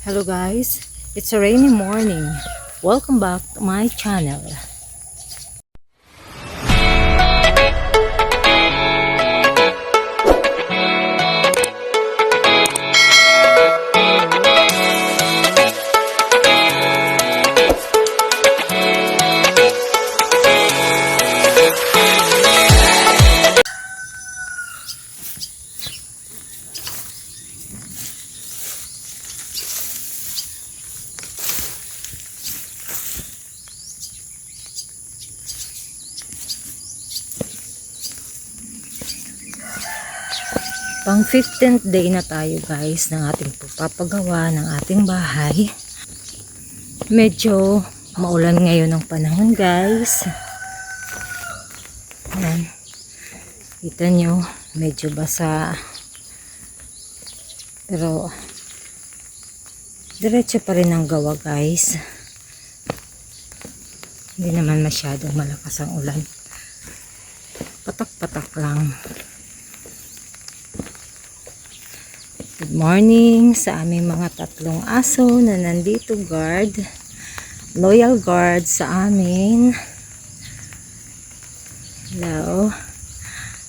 Hello guys, it's a rainy morning. Welcome back to my channel. Pang 15th day na tayo guys ng ating pagpapagawa ng ating bahay. Medyo maulan ngayon ang panahon guys. Ayan. Kita nyo, medyo basa. Pero diretso pa rin ang gawa guys. Hindi naman masyadong malakas ang ulan. Patak-patak lang. Good morning sa aming mga tatlong aso na nandito guard. Loyal guard sa amin. Hello.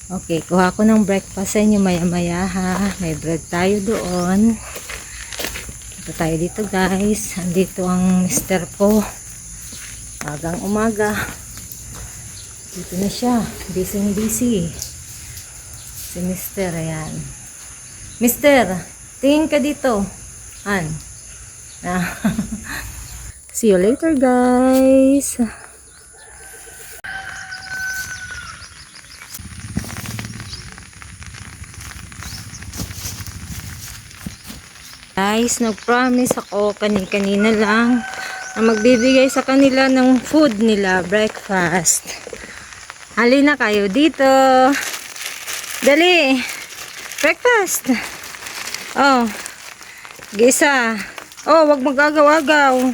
Okay, kuha ko ng breakfast sa inyo maya-maya ha. May bread tayo doon. Ito tayo dito guys. Andito ang mister ko. Magang umaga. Dito na siya. Busy. Si mister, ayan. Mister, tingin ka dito. Han. See you later, guys. Guys, nag-promise ako kanina lang na magbibigay sa kanila ng food nila, breakfast. Halina kayo dito. Dali. Breakfast. Oh. Gisa. Oh, wag mag-agaw-agaw.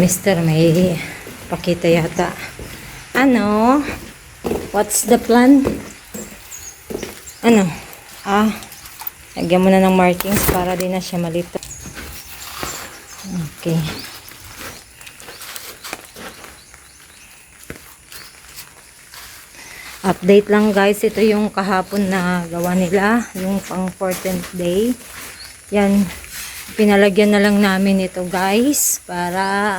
Mister, may pakita yata. Ano? What's the plan? Ano? Lagyan mo na ng markings para di na siya malito. Okay. Update lang guys. Ito yung kahapon na gawa nila. Yung pang 14th day. Yan. Pinalagyan na lang namin ito guys para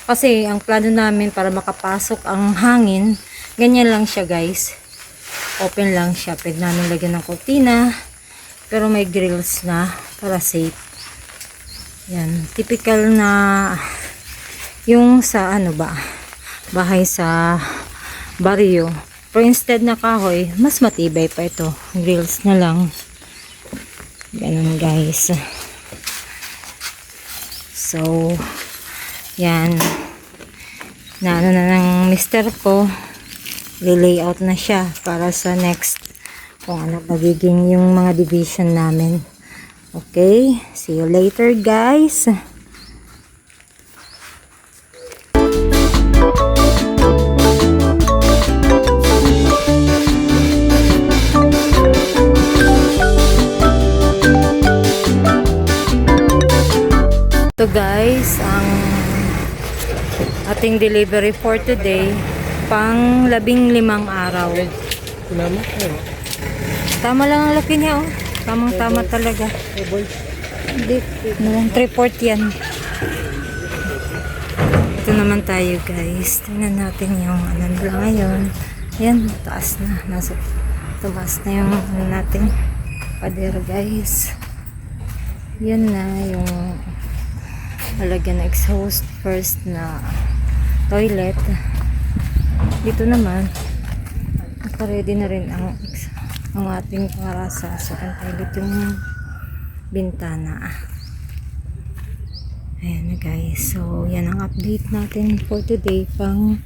kasi ang plano namin para makapasok ang hangin, ganyan lang siya guys, open lang siya. Pwede namin lagyan ng kortina pero may grills na para safe. Yan, typical na yung sa ano ba, bahay sa baryo, pero instead na kahoy mas matibay pa ito, grills na lang. Ganun guys. So, yan. Naano na ng mister ko. Lilayout na siya para sa next kung ano magiging yung mga division namin. Okay. See you later guys. Ito guys, ang ating delivery for today, pang 15 araw. Tama lang ang laki niya, oh. Tamang tama talaga. Hindi, 3/4 yan. Ito naman tayo guys. Tingnan natin yung ano nila ngayon. Ayan, taas na. Tumaas na yung ano natin pader guys. Yan na yung halagyan na exhaust first na toilet. Dito naman naka-ready na rin ang ating para sa second toilet, yung bintana. Ayan na guys, so yan ang update natin for today, pang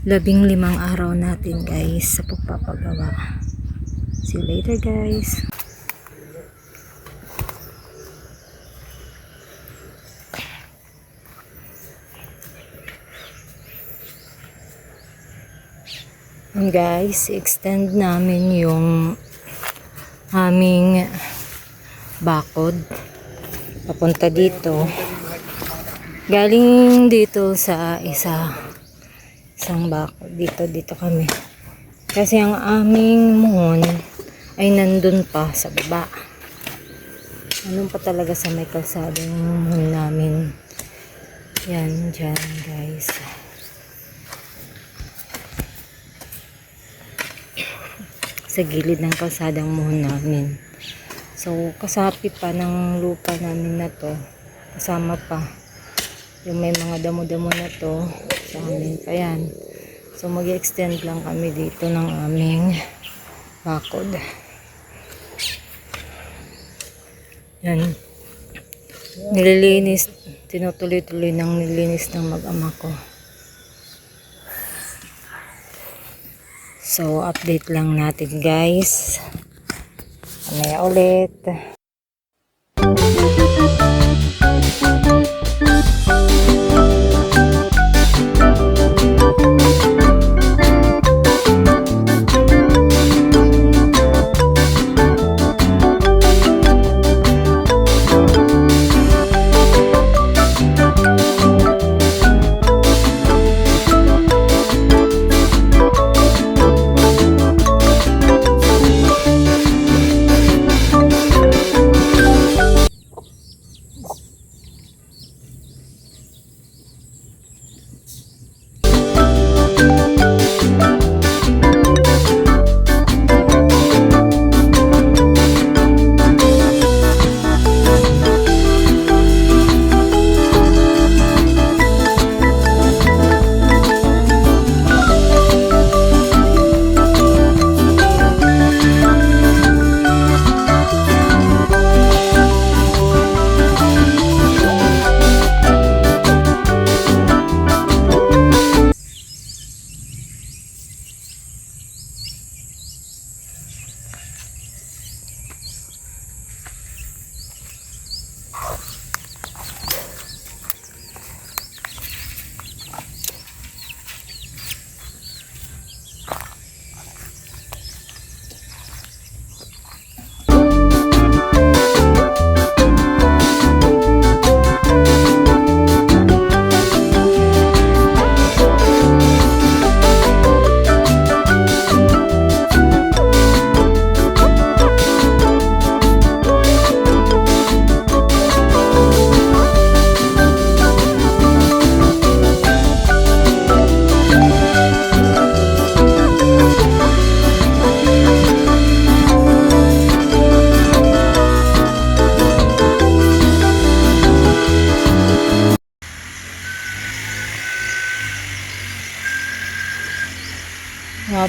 15 araw natin guys sa pagpapagawa. See you later guys. And guys, extend namin yung aming bakod papunta dito. Galing dito sa isang bakod. Dito kami. Kasi ang aming muhon ay nandun pa sa baba. Nandun pa talaga sa may kalsadang muhon namin. Yan, dyan guys. Sa gilid ng kalsadang muhon namin. So, kasapi pa ng lupa namin na to. Kasama pa. Yung may mga damo-damo na to sa amin pa yan. So, mag-extend lang kami dito ng aming bakod. Yan. Nililinis. Tinutuloy-tuloy ng nilinis ng mag-ama ko. So, update lang natin guys. Mamaya ulit.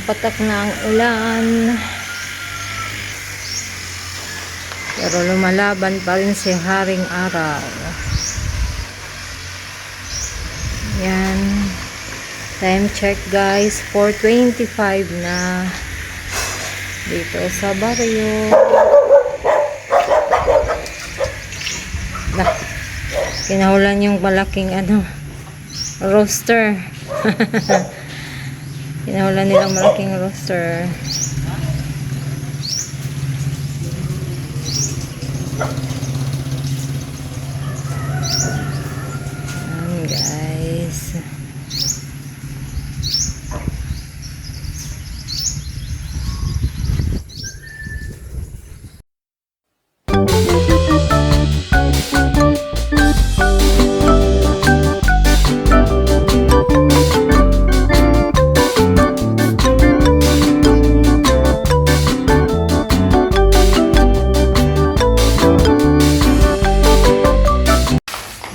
Patak na ang ulan. Pero lumalaban pa rin si Haring Araw. Yan. Time check guys. 4:25 na. Dito sa baryo. Kinahulan yung malaking roaster. Kinahulan nilang malaking roaster. Ayan guys.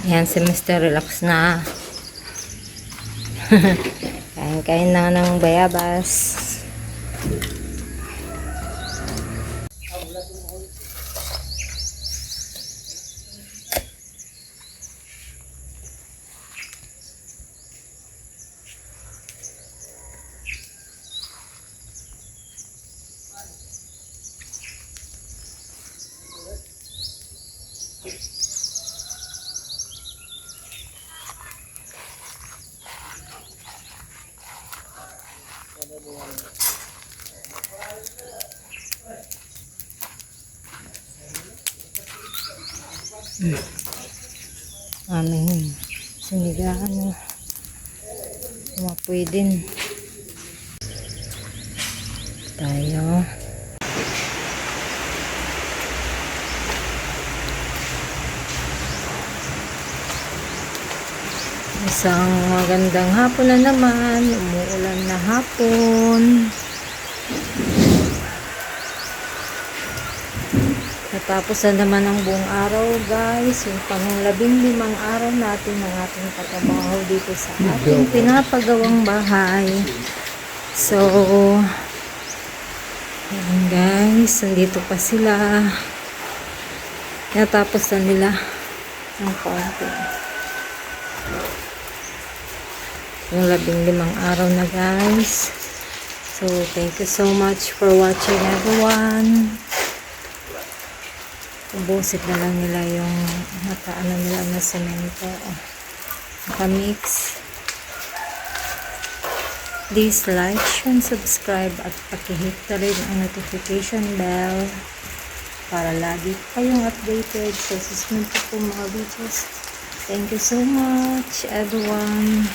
Yan si Mr. Relax na. Kain-kain na ng bayabas. Aming sinigaan na mapoy din tayo. Isang magandang hapon na naman, umuulan na hapon. Natapos na naman ang buong araw guys, yung pang-15 araw natin ng ating pagtrabaho dito sa ating pinapagawang bahay. So, ayan guys, nandito pa sila. Natapos na nila ang konti. Yung 15 araw na guys. So, thank you so much for watching everyone. Ubusit na lang nila yung nakaano nila na semento. Nakamix. Please like, share, and subscribe at pakihit na rin ang notification bell para lagi kayong updated sa susunod po mga videos. Thank you so much everyone.